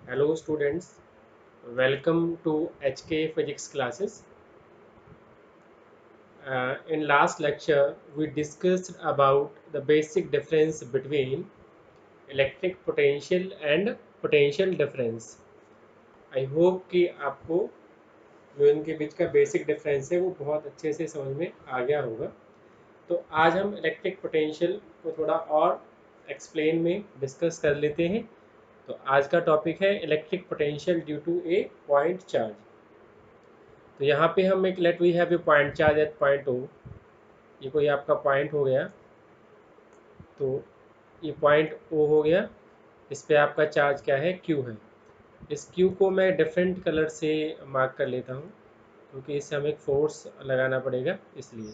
Hello students, welcome to HK Physics classes. In last lecture, we discussed about the basic difference between electric potential and potential difference. I hope कि आपको जो इनके बीच का basic difference है वो बहुत अच्छे से समझ में आ गया होगा। तो आज हम इलेक्ट्रिक पोटेंशियल को थोड़ा और एक्सप्लेन में डिस्कस कर लेते हैं। तो आज का टॉपिक है electric potential due to a point charge. तो यहाँ पे हम एक let we have a point charge at point O, ये कोई आपका पॉइंट हो गया। तो ये पॉइंट ओ हो गया, इस पे आपका चार्ज क्या है, क्यू है। इस क्यू को मैं डिफरेंट कलर से मार्क कर लेता हूँ क्योंकि इससे हमें एक फोर्स लगाना पड़ेगा, इसलिए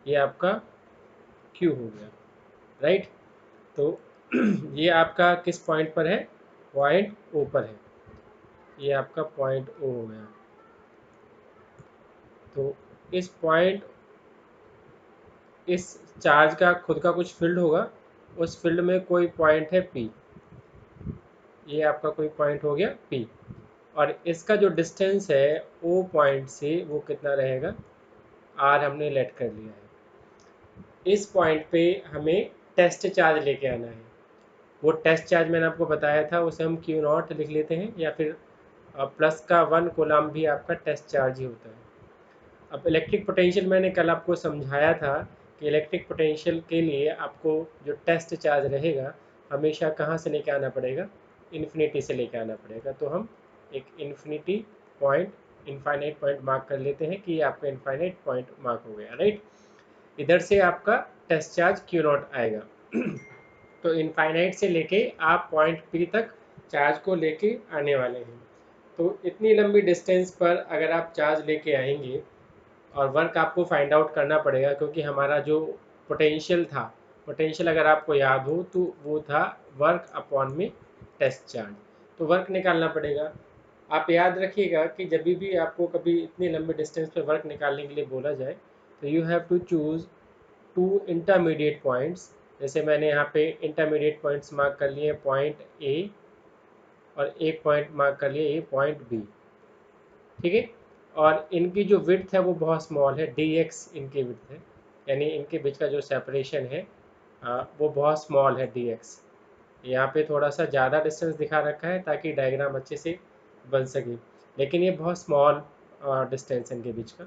ये आपका क्यू हो गया, राइट। तो ये आपका किस पॉइंट पर है, पॉइंट ओ पर है। ये आपका पॉइंट ओ हो गया। तो इस पॉइंट इस चार्ज का खुद का कुछ फील्ड होगा, उस फील्ड में कोई पॉइंट है पी, ये आपका कोई पॉइंट हो गया पी, और इसका जो डिस्टेंस है ओ पॉइंट से वो कितना रहेगा, आर हमने लेट कर लिया है। इस पॉइंट पे हमें टेस्ट चार्ज लेके आना है। वो टेस्ट चार्ज मैंने आपको बताया था, उसे हम क्यू नॉट लिख लेते हैं, या फिर प्लस का 1 कूलम भी आपका टेस्ट चार्ज ही होता है। अब इलेक्ट्रिक पोटेंशियल मैंने कल आपको समझाया था कि इलेक्ट्रिक पोटेंशियल के लिए आपको जो टेस्ट चार्ज रहेगा हमेशा कहाँ से लेके आना पड़ेगा, इन्फिनिटी से लेके आना पड़ेगा। तो हम एक infinity point, infinite point mark कर लेते हैं कि ये आपका इनफाइनाइट पॉइंट मार्क हो गया, राइट। इधर से आपका टेस्ट चार्ज क्यू नॉट आएगा। तो इनफाइनाइट से लेके आप पॉइंट पी तक चार्ज को लेके आने वाले हैं। तो इतनी लंबी डिस्टेंस पर अगर आप चार्ज लेके आएंगे और वर्क आपको फाइंड आउट करना पड़ेगा, क्योंकि हमारा जो पोटेंशियल था, पोटेंशियल अगर आपको याद हो तो वो था वर्क अपॉन में टेस्ट चार्ज। तो वर्क निकालना पड़ेगा। आप याद रखिएगा कि जब भी आपको कभी इतनी लंबी डिस्टेंस पे वर्क निकालने के लिए बोला जाए तो you have to choose two intermediate points. जैसे मैंने यहाँ पे इंटरमीडिएट पॉइंट्स मार्क कर लिए, पॉइंट ए, और एक पॉइंट मार्क कर लिए ए पॉइंट बी, ठीक है। और इनकी जो विड्थ है वो बहुत स्मॉल है, डी एक्स इनकी विड्थ है, यानी इनके बीच का जो सेपरेशन है वो बहुत स्मॉल है, डी एक्स। यहाँ पे थोड़ा सा ज़्यादा डिस्टेंस दिखा रखा है ताकि डायग्राम अच्छे से बन सके, लेकिन ये बहुत स्मॉल डिस्टेंस है इनके बीच का।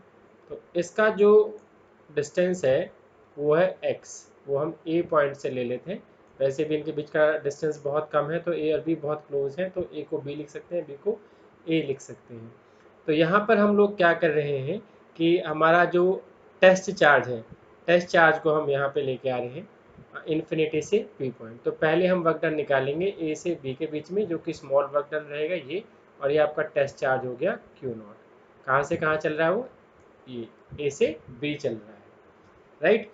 तो इसका जो डिस्टेंस है वो है एक्स, वो हम ए पॉइंट से ले लेते हैं। वैसे भी इनके बीच का डिस्टेंस बहुत कम है, तो ए और बी बहुत क्लोज हैं, तो ए को बी लिख सकते हैं, बी को ए लिख सकते हैं। तो यहाँ पर हम लोग क्या कर रहे हैं कि हमारा जो टेस्ट चार्ज है, टेस्ट चार्ज को हम यहाँ पे लेके आ रहे हैं इन्फिनिटी से पी पॉइंट। तो पहले हम वर्क डन निकालेंगे ए से बी के बीच में, जो कि स्मॉल वर्क डन रहेगा ये, और ये आपका टेस्ट चार्ज हो गया क्यू नॉट। कहाँ से कहाँ चल रहा है वो, ये ए से बी चल रहा है, राइट।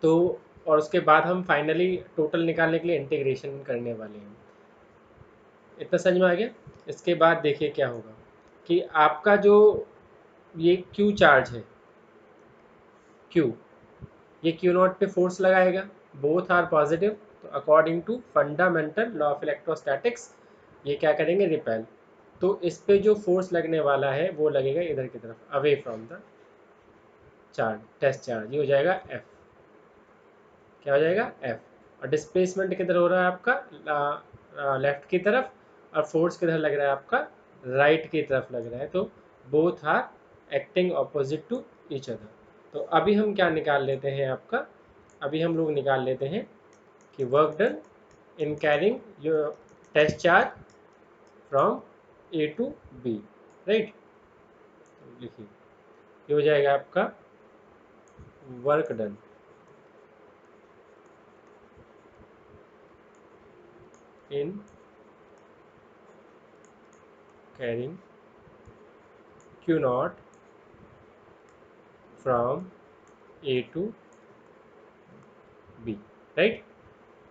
तो और उसके बाद हम फाइनली टोटल निकालने के लिए इंटीग्रेशन करने वाले हैं। इतना समझ में आ गया। इसके बाद देखिए क्या होगा कि आपका जो ये क्यू चार्ज है, क्यू, ये क्यू नॉट पे फोर्स लगाएगा, बोथ आर पॉजिटिव। तो according to fundamental law of electrostatics ये क्या करेंगे, रिपेल। तो इस पे जो फोर्स लगने वाला है वो लगेगा इधर की तरफ, away from the charge, test charge, ये हो जाएगा एफ। क्या हो जाएगा, एफ। और डिस्प्लेसमेंट किधर हो रहा है आपका, लेफ्ट की तरफ, और फोर्स किधर लग रहा है आपका, राइट की तरफ लग रहा है। तो both are acting opposite to each other. तो अभी हम क्या निकाल लेते हैं आपका, अभी हम लोग निकाल लेते हैं कि work done in carrying your test charge from A to B, right. लिखिए, ये हो जाएगा आपका work done in carrying q naught from A to B, right.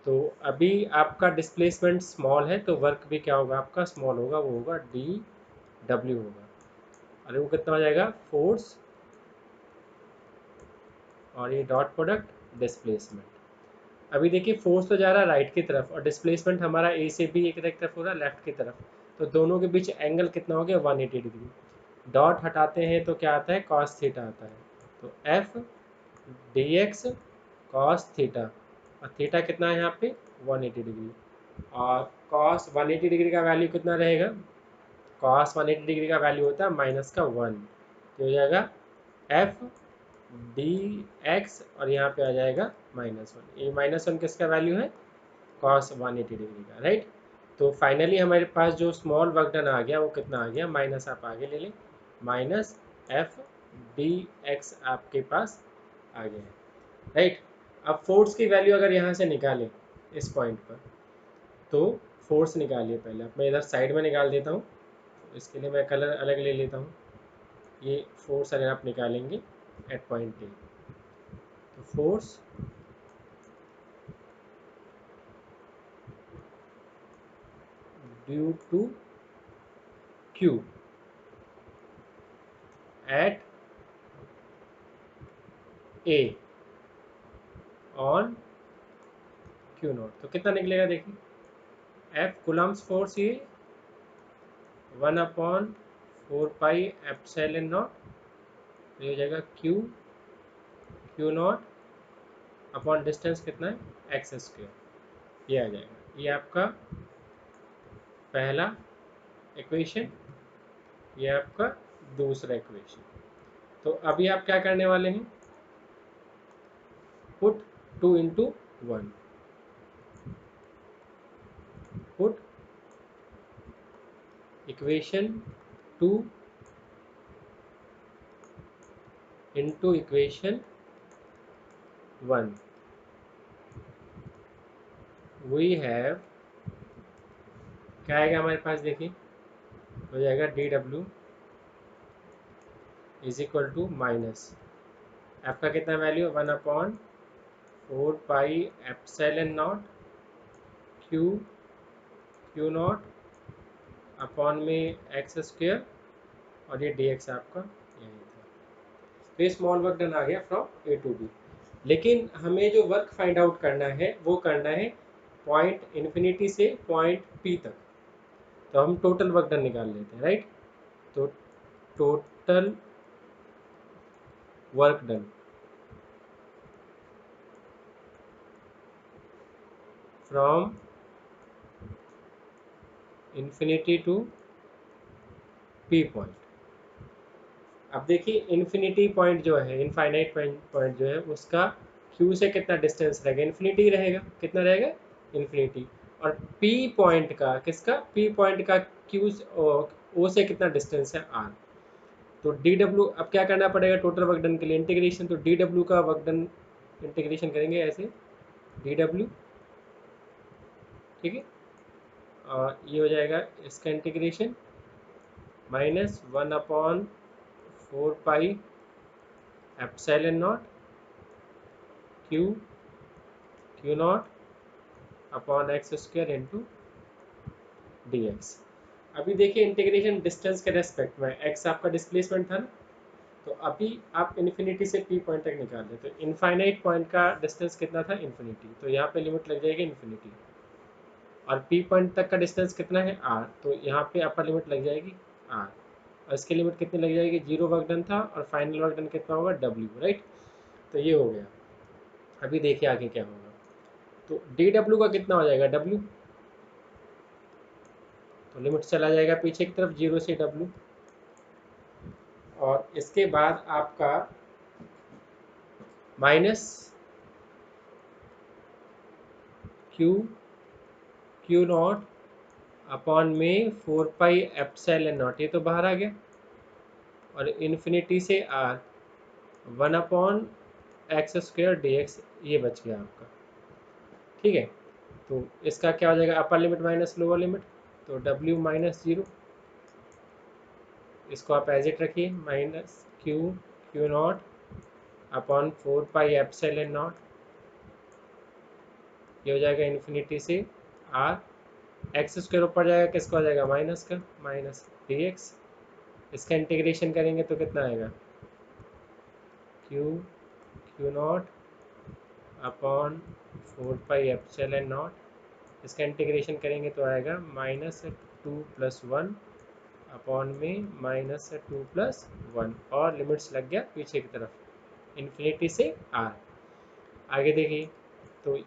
तो अभी आपका डिस्प्लेसमेंट स्मॉल है, तो वर्क भी क्या होगा आपका, स्मॉल होगा, वो होगा डी डब्ल्यू होगा। अरे वो कितना हो जाएगा, फोर्स और ये डॉट प्रोडक्ट डिस्प्लेसमेंट। अभी देखिए फोर्स तो जा रहा है राइट की तरफ, और डिस्प्लेसमेंट हमारा ए से बी एक तरफ हो रहा है लेफ्ट की तरफ। तो दोनों के बीच एंगल कितना हो गया 180 डिग्री। डॉट हटाते हैं तो क्या आता है कॉस थीटा आता है। तो F D x cos theta, और थीटा कितना है यहाँ पे 180 डिग्री। और कॉस 180 डिग्री का वैल्यू कितना रहेगा, कॉस 180 डिग्री का वैल्यू होता है माइनस का 1, तो हो जाएगा एफ डी एक्स और यहाँ पे आ जाएगा -1। ये -1 किसका वैल्यू है, कॉस 180 डिग्री का, राइट। तो फाइनली हमारे पास जो स्मॉल वर्क डन आ गया वो कितना आ गया, माइनस आप आगे ले लें, माइनस एफ डी एक्स आपके पास आ गया है, राइट। अब फोर्स की वैल्यू अगर यहाँ से निकालें इस पॉइंट पर, तो फोर्स निकालिए पहले। अब मैं इधर साइड में निकाल देता हूँ, इसके लिए मैं कलर अलग ले लेता हूँ। ये फोर्स अगर आप निकालेंगे एट पॉइंट ए, तो force due to q at A on q naught, तो कितना निकलेगा देखिए, एफ कुलम्स फोर्स ये 1/4 पाई एप्सिलॉन नॉट, ये हो जाएगा क्यू नॉट अपॉन डिस्टेंस कितना है एक्स स्क्वायर, ये आ जाएगा। ये आपका पहला इक्वेशन, ये आपका दूसरा इक्वेशन। तो अभी आप क्या करने वाले हैं, put 2 × 1, put equation 2 into equation 1, we have, क्या आएगा हमारे पास देखिए, हो जाएगा डी डब्ल्यू इज इक्वल टू माइनस, आपका कितना value 1/4 pi epsilon naught q naught upon में एक्स स्क्वायर, और ये डी एक्स आपका यही था। तो ये स्मॉल वर्क डन आ गया फ्रॉम ए टू बी। लेकिन हमें जो वर्क फाइंड आउट करना है वो करना है पॉइंट इन्फिनिटी से पॉइंट पी तक। तो हम टोटल वर्क डन निकाल लेते हैं, राइट। तो total work done from infinity to P point. अब देखिए इन्फिनिटी पॉइंट जो है, इनफाइनाइट पॉइंट जो है, उसका क्यू से कितना डिस्टेंस रहेगा, इन्फिनिटी रहेगा, कितना रहेगा इन्फिनिटी। और पी पॉइंट का, किसका, पी पॉइंट का क्यू ओ से कितना डिस्टेंस है आर। तो डी डब्ल्यू, अब क्या करना पड़ेगा टोटल वर्क डन के लिए, इंटीग्रेशन। तो डी डब्ल्यू का वर्क डन इंटीग्रेशन करेंगे ऐसे, डी डब्ल्यू, ठीक है। और ये हो जाएगा इसका integration -1/4 pi epsilon naught q naught upon x square into D x. अभी देखिए इंटीग्रेशन डिस्टेंस के रेस्पेक्ट में, एक्स आपका डिस्प्लेसमेंट था ना, तो अभी आप इन्फिनिटी से पी पॉइंट तक निकाल दें, तो इनफाइनाइट पॉइंट का डिस्टेंस कितना था इन्फिनिटी, तो यहाँ पे लिमिट लग जाएगी इन्फिनिटी। और पी पॉइंट तक का डिस्टेंस कितना है आर, तो यहाँ पे अपर लिमिट लग जाएगी आर, और इसकी लिमिट कितनी लग जाएगी, 0 वर्क डन था और फाइनल वर्क डन कितना होगा डब्ल्यू, राइट। तो ये हो गया। अभी देखिए आगे क्या होगा, तो डी डब्ल्यू का कितना हो जाएगा डब्ल्यू, तो लिमिट चला जाएगा पीछे की तरफ 0 से डब्ल्यू। और इसके बाद आपका माइनस क्यू नॉट अपॉन में 4 पाई एप्सिलॉन नॉट, ये तो बाहर आ गया, और इन्फिनिटी से आर 1/x² dx, ये बच गया आपका, ठीक है। तो इसका क्या हो जाएगा, upper limit minus lower limit, तो w -0, इसको आप एज इट रखिए, minus Q naught upon 4 pi epsilon not, ये हो जाएगा इन्फिनिटी से आर, x² ऊपर जाएगा, किसका हो जाएगा माइनस का, माइनस dx। इसका इंटीग्रेशन करेंगे तो कितना आएगा, Q naught upon 4 pi epsilon not, इसका इंटीग्रेशन करेंगे तो आएगा 2+1 अपॉन में -2+1 और लिमिट्स लग गया पीछे की तरफ इन्फिनिटी से r। आगे देखिए तो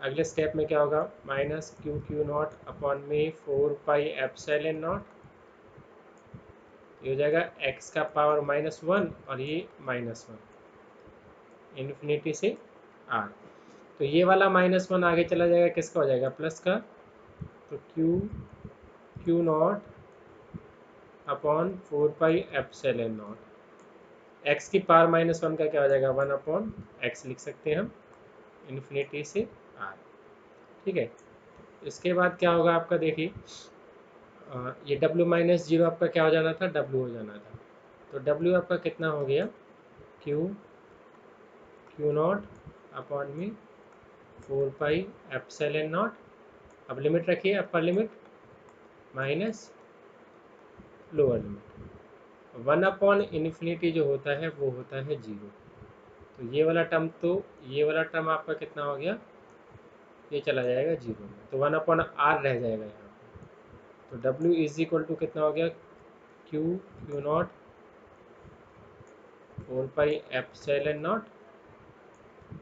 अगले स्टेप में क्या होगा, -q0 अपॉन में 4πε0, ये हो जाएगा x का पावर -1 और ये -1 इन्फिनिटी से r। तो ये वाला -1 आगे चला जाएगा, किसका हो जाएगा, प्लस का। तो q0 अपॉन 4πε0, x की पावर -1 का क्या हो जाएगा, 1 अपॉन x लिख सकते हैं हम, इन्फिनिटी से r। ठीक है, इसके बाद क्या होगा आपका, देखिए ये w-0 आपका क्या हो जाना था, w हो जाना था। तो w आपका कितना हो गया, q0 अपॉन में 4πε0। अब लिमिट रखिए, upper limit minus lower limit. 1 upon infinity जो होता है वो होता है 0। तो ये वाला टर्म, तो ये वाला टर्म आपका कितना हो गया, ये चला जाएगा 0 में, तो 1 अपॉन r रह जाएगा यहाँ पे। तो w इज इक्वल टू कितना हो गया, q0 4πε0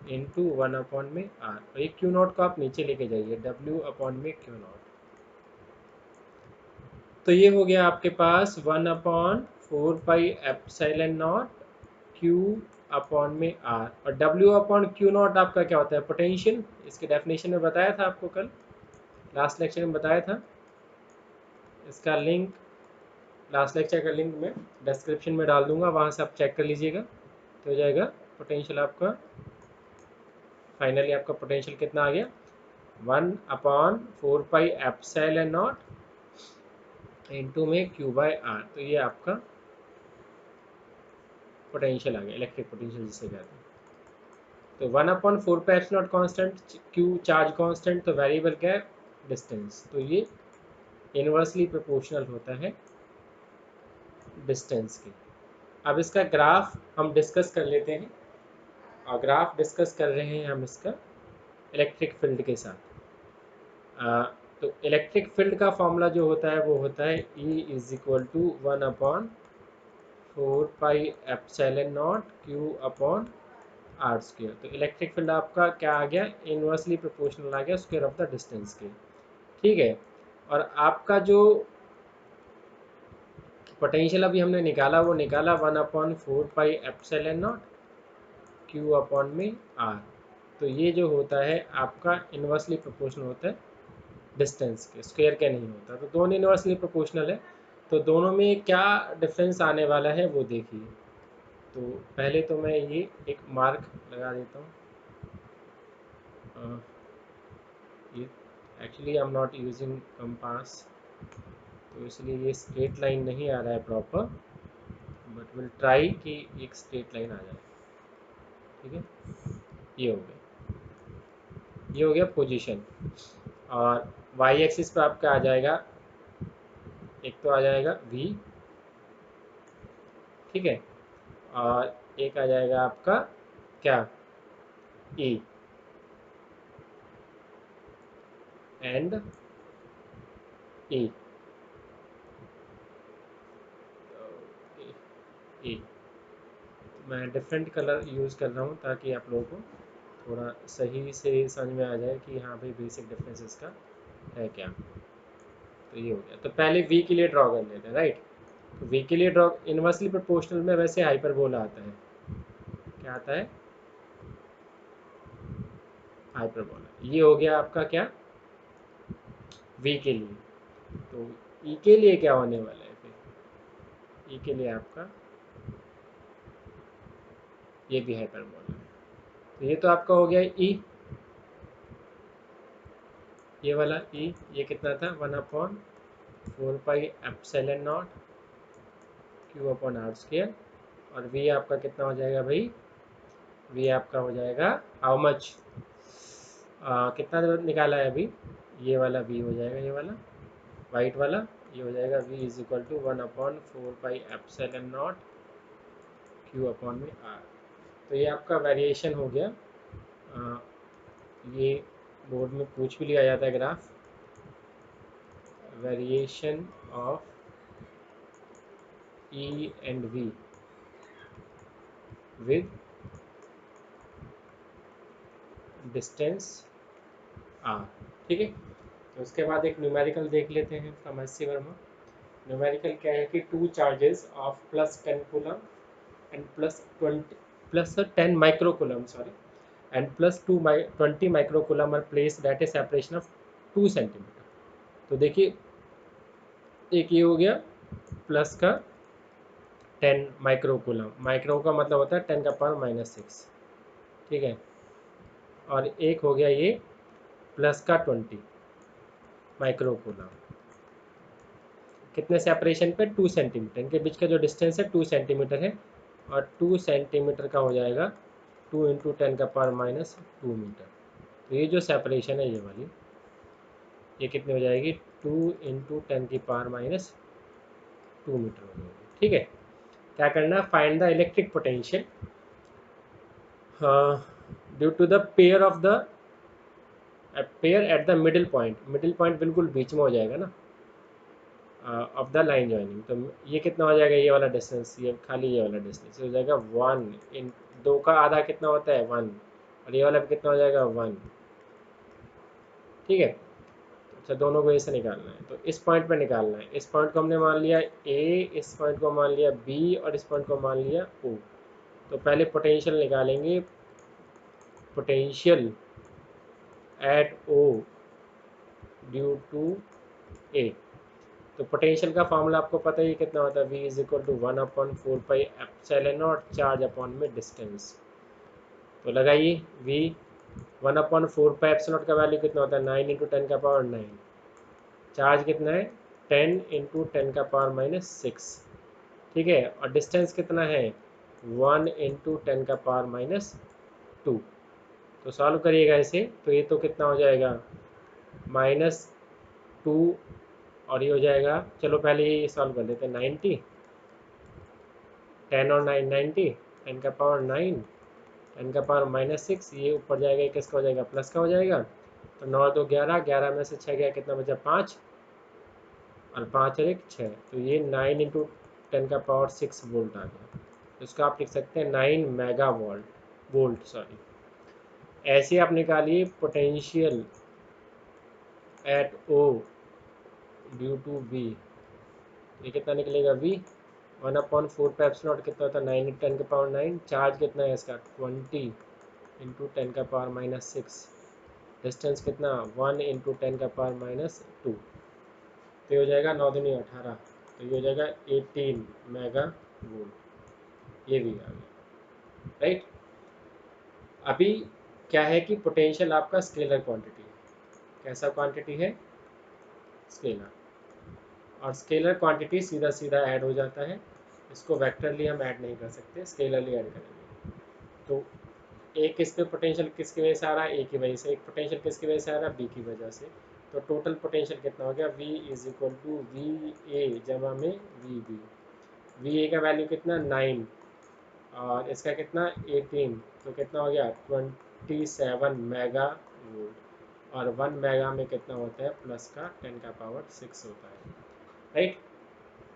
इंटू 1 अपॉन में r। और ये q0 को आप नीचे लेके जाइए, w अपॉन में q0। तो ये हो गया आपके पास 1 अपॉन 4πε0 q अपॉन में r। और w अपॉन q0 आपका क्या होता है, पोटेंशियल। इसके डेफिनेशन में बताया था आपको, कल लास्ट लेक्चर में बताया था। इसका लिंक, लास्ट लेक्चर का लिंक मैं डिस्क्रिप्शन में डाल दूंगा, वहाँ से आप चेक कर लीजिएगा। तो हो जाएगा पोटेंशियल आपका, फाइनली आपका पोटेंशियल कितना आ गया, 1 अपॉन 4πε0 इंटू में q/r। तो ये आपका पोटेंशियल आ गया, इलेक्ट्रिक पोटेंशियल जिसे कहते हैं। तो 1 upon 4πε0 constant, q charge constant, तो वेरिएबल क्या है, डिस्टेंस। तो ये इनवर्सली प्रोपोर्शनल होता है डिस्टेंस के। अब इसका ग्राफ हम डिस्कस कर लेते हैं, और ग्राफ डिस्कस कर रहे हैं हम इसका इलेक्ट्रिक फील्ड के साथ। तो इलेक्ट्रिक फील्ड का फॉर्मूला जो होता है वो होता है E is equal to 1 upon 4πε0 q upon r square. तो इलेक्ट्रिक फील्ड आपका क्या आ गया, इनवर्सली प्रोपोर्शनल आ गया स्क्वायर ऑफ द डिस्टेंस के। ठीक है, और आपका जो पोटेंशियल अभी हमने निकाला, वो निकाला 1 अपॉन 4πε0 q अपॉन में r। तो ये जो होता है आपका इनवर्सली प्रोपोर्शनल होता है डिस्टेंस के, स्क्वायर के नहीं होता। तो दोनों इनवर्सली प्रोपोर्शनल है, तो दोनों में क्या डिफरेंस आने वाला है वो देखिए। तो पहले तो मैं ये एक मार्क लगा देता हूँ। ये actually I am not using compass, तो इसलिए ये स्ट्रेट लाइन नहीं आ रहा है प्रॉपर, बट विल ट्राई कि एक स्ट्रेट लाइन आ जाए। ठीक है, ये हो गया, ये हो गया पोजीशन। और वाई एक्सिस पर आपका आ जाएगा, एक तो आ जाएगा v, ठीक है, और एक आ जाएगा आपका क्या, e एंड e। e मैं डिफरेंट कलर यूज़ कर रहा हूँ ताकि आप लोगों को थोड़ा सही से समझ में आ जाए कि हाँ भाई बेसिक डिफरेंस इसका है क्या। तो ये हो गया, तो पहले v के लिए ड्रॉ कर लेते हैं, राइट। तो v के लिए ड्रॉ, इनवर्सली प्रोपोर्शनल में वैसे हाइपरबोला आता है, क्या आता है, हाइपरबोला। ये हो गया आपका क्या, v के लिए। तो e के लिए क्या होने वाला है फिर, e के लिए आपका ये भी हाइपरबोला है। तो ये तो आपका हो गया e, ये वाला e, ये कितना था, 1 upon 4πε0 q upon r square. और v आपका कितना हो जाएगा भाई, v आपका हो जाएगा हाउ मच, कितना निकाला है अभी, ये वाला v हो जाएगा, ये वाला वाइट वाला, ये हो जाएगा v is equal to 1 upon 4πε0 q upon में r। तो ये आपका वेरिएशन हो गया। ये बोर्ड में पूछ भी लिया जाता है graph, variation of E and V with distance R। ठीक है, तो उसके बाद एक न्यूमेरिकल देख लेते हैं from S C Verma. Numerical क्या है कि two charges of +10 coulomb and +10 microcoulomb sorry and +20 microcoulomb are placed at a separation of 2 centimetre. तो देखिए एक ये हो गया प्लस का 10 माइक्रोकूलम, माइक्रो का मतलब होता है 10⁻⁻6, ठीक है, और एक हो गया ये प्लस का 20 माइक्रोकूलम। कितने सेपरेशन पे? 2 सेंटीमीटर, इनके बीच का जो डिस्टेंस है 2 सेंटीमीटर है, और 2 सेंटीमीटर का हो जाएगा 2 × 10⁻² मीटर। तो ये जो सेपरेशन है ये वाली, ये कितनी हो जाएगी? 2 × 10⁻² मीटर हो जाएगी। ठीक है, क्या करना? Find the electric potential due to the pair at the middle point. Middle point बिल्कुल बीच में हो जाएगा ना ऑफ द लाइन ज्वाइनिंग। तो ये कितना हो जाएगा? ये वाला डिस्टेंस, ये खाली ये वाला डिस्टेंस हो जाएगा 1 इन 2 का आधा कितना होता है? 1, और ये वाला भी कितना हो जाएगा? 1। ठीक है, अच्छा दोनों को ऐसे निकालना है, तो इस पॉइंट पे निकालना है। इस पॉइंट को हमने मान लिया ए, इस पॉइंट को मान लिया बी, और इस पॉइंट को मान लिया ओ। तो पहले पोटेंशियल निकालेंगे, potential at O due to A. तो पोटेंशियल का फॉर्मूला आपको पता ही कितना होता है? V = 1/4πε0 चार्ज अपॉन में डिस्टेंस। तो लगाइए V 1/4πε0 का वैल्यू कितना होता है? 9 × 10⁻⁹। चार्ज कितना है? 10 × 10⁻⁻6। ठीक है, और डिस्टेंस कितना है? 1 × 10⁻⁻2। तो सॉल्व करिएगा इसे, तो ये तो कितना हो जाएगा? -2, और ये हो जाएगा, चलो पहले ये सॉल्व कर लेते हैं। 90, 10 और 9 90, 10⁻⁹, 10⁻⁻6, ये ऊपर जाएगा, ये किसका हो जाएगा? प्लस का हो जाएगा। तो 9 2 11, 11 में से 6 गया, कितना बचा? 5, और 5 और 1 6। तो ये 9 × 10⁻6 वोल्ट आ गया। तो इसको आप लिख सकते हैं 9 मेगा वोल्ट सॉरी। ऐसे आप निकालिए potential at O due to B. ये कितना निकलेगा? V 1/4πε0 कितना होता है? 9 × 10⁻⁹। चार्ज कितना है इसका? 20 × 10⁻⁻6। डिस्टेंस कितना? 1 × 10⁻⁻2। तो ये हो जाएगा 9 दूनी 18, तो ये हो जाएगा 18 मेगा वोल्ट। ये भी आ गया, राइट। अभी क्या है कि पोटेंशियल आपका स्केलर क्वांटिटी है। कैसा क्वांटिटी है? स्केलर। और स्केलर क्वांटिटी सीधा सीधा ऐड हो जाता है, इसको वेक्टरली हम ऐड नहीं कर सकते, स्केलरली ऐड करेंगे। तो एक किस पे पोटेंशियल किसकी वजह से आ रहा है? ए की वजह से। एक पोटेंशियल किसकी वजह से आ रहा है? बी की वजह से। तो टोटल पोटेंशियल कितना हो गया? V = VA जमा में VB। VA का वैल्यू कितना? 9, और इसका कितना? 18। तो कितना हो गया? 27 मेगा वोल्ट, और 1 मेगा में कितना होता है? प्लस का 10⁻6 होता है, राइट।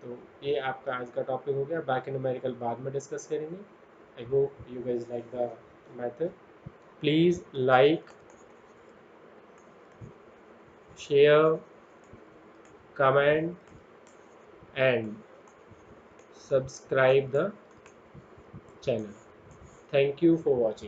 तो ये आपका आज का टॉपिक हो गया, बाकी न्यूमेरिकल बाद में डिस्कस करेंगे। I hope you guys like the method. Please like, share, comment and subscribe the channel. Thank you for watching.